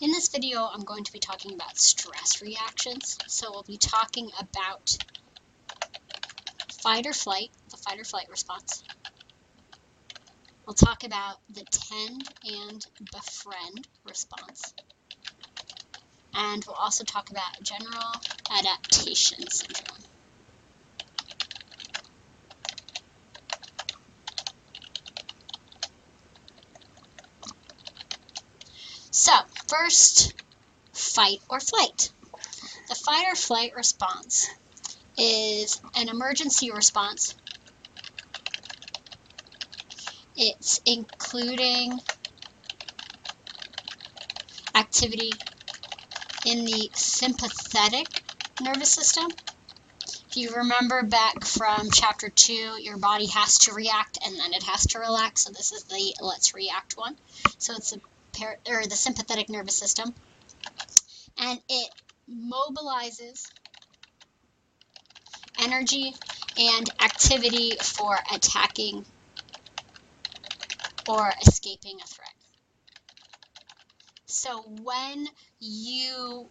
In this video, I'm going to be talking about stress reactions. So we'll be talking about fight or flight, the fight or flight response. We'll talk about the tend and befriend response. And we'll also talk about general adaptation syndrome. So, first, fight or flight. The fight or flight response is an emergency response. It's including activity in the sympathetic nervous system. If you remember back from chapter 2, your body has to react and then it has to relax. So this is the let's react one. So it's the sympathetic nervous system. And it mobilizes energy and activity for attacking or escaping a threat. So when you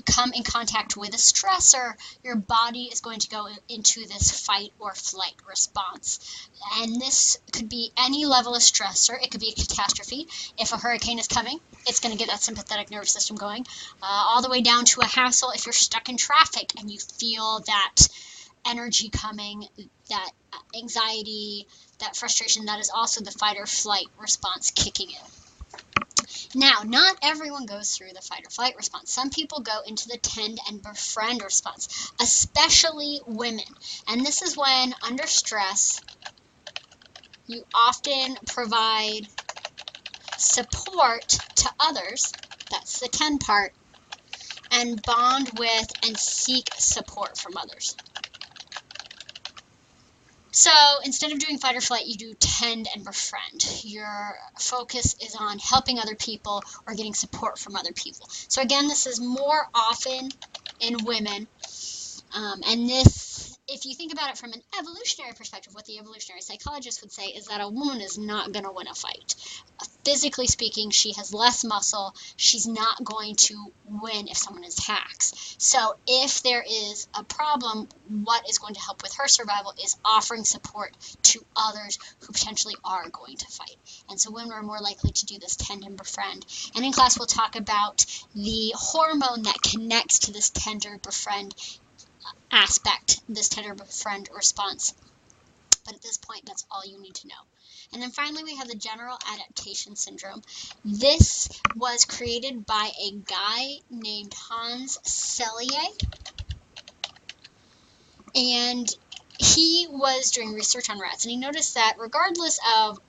come in contact with a stressor, your body is going to go into this fight or flight response. And this could be any level of stressor. It could be a catastrophe. If a hurricane is coming, it's going to get that sympathetic nervous system going, all the way down to a hassle if you're stuck in traffic and you feel that energy coming, that anxiety, that frustration. That is also the fight or flight response kicking in. Now, not everyone goes through the fight or flight response. Some people go into the tend and befriend response, especially women. And this is when, under stress, you often provide support to others, that's the tend part, and bond with and seek support from others. So instead of doing fight or flight, you do tend and befriend. Your focus is on helping other people or getting support from other people. So again, this is more often in women. And this, if you think about it from an evolutionary perspective, what the evolutionary psychologist would say is that a woman is not going to win a fight. Physically speaking, she has less muscle. She's not going to win if someone attacks. So if there is a problem, what is going to help with her survival is offering support to others who potentially are going to fight. And so women are more likely to do this tend and befriend. And in class, we'll talk about the hormone that connects to this tend or befriend aspect, this tend or befriend response. But at this point, that's all you need to know. And then finally, we have the general adaptation syndrome. This was created by a guy named Hans Selye. And he was doing research on rats, and he noticed that regardless of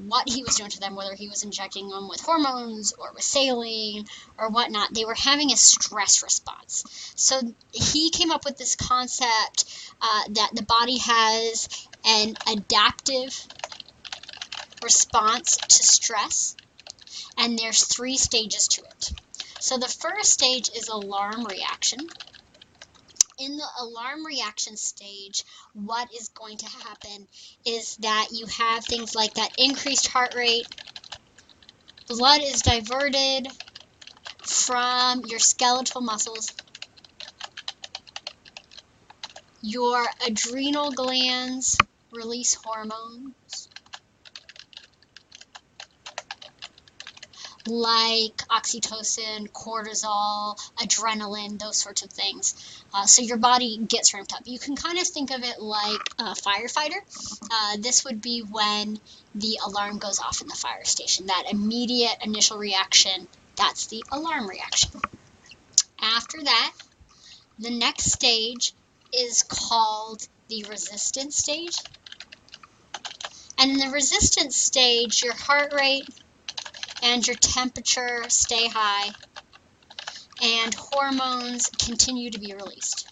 what he was doing to them, whether he was injecting them with hormones or with saline or whatnot, they were having a stress response. So he came up with this concept that the body has an adaptive response to stress, and there's 3 stages to it. So the first stage is alarm reaction. In the alarm reaction stage, what is going to happen is that you have things like that increased heart rate, blood is diverted from your skeletal muscles, your adrenal glands release hormones like oxytocin, cortisol, adrenaline, those sorts of things. So your body gets ramped up. You can kind of think of it like a firefighter. This would be when the alarm goes off in the fire station. That immediate initial reaction, that's the alarm reaction. After that, the next stage is called the resistance stage. And in the resistance stage, your heart rate and your temperature stay high, and hormones continue to be released.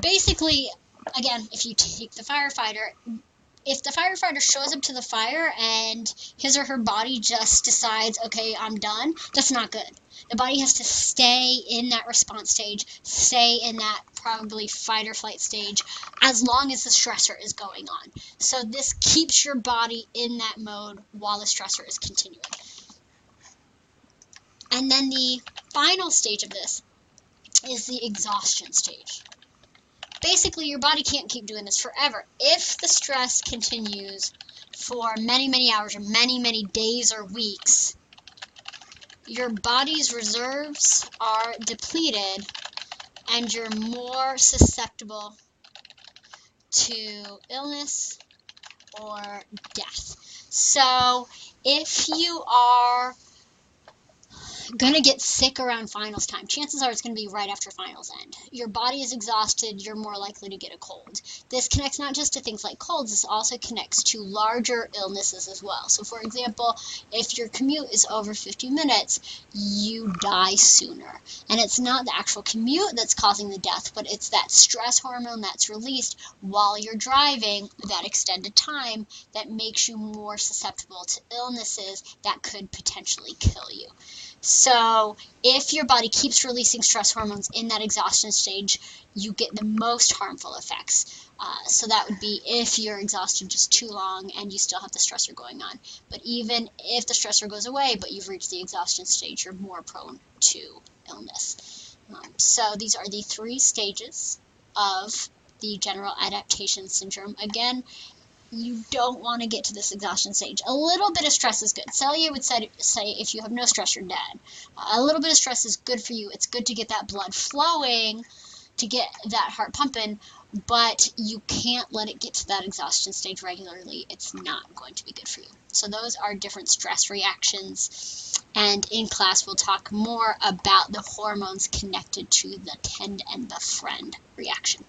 Basically, again, if you take the firefighter, if the firefighter shows up to the fire and his or her body just decides, okay, I'm done, that's not good. The body has to stay in that response stage, stay in that probably fight or flight stage, as long as the stressor is going on. So this keeps your body in that mode while the stressor is continuing. And then the final stage of this is the exhaustion stage. Basically, your body can't keep doing this forever. If the stress continues for many, many hours or many, many days or weeks, your body's reserves are depleted and you're more susceptible to illness or death. So if you are going to get sick around finals time, chances are it's going to be right after finals end. Your body is exhausted, you're more likely to get a cold. This connects not just to things like colds, this also connects to larger illnesses as well. So for example, if your commute is over 50 minutes, you die sooner. And it's not the actual commute that's causing the death, but it's that stress hormone that's released while you're driving that extended time that makes you more susceptible to illnesses that could potentially kill you. So if your body keeps releasing stress hormones in that exhaustion stage, you get the most harmful effects. So that would be if you're exhausted just too long and you still have the stressor going on. But even if the stressor goes away, but you've reached the exhaustion stage, you're more prone to illness. So these are the 3 stages of the general adaptation syndrome. Again, you don't want to get to this exhaustion stage. A little bit of stress is good. Celia would say if you have no stress, you're dead. A little bit of stress is good for you. It's good to get that blood flowing, to get that heart pumping, but you can't let it get to that exhaustion stage regularly. It's not going to be good for you. So those are different stress reactions. And in class, we'll talk more about the hormones connected to the tend and befriend reaction.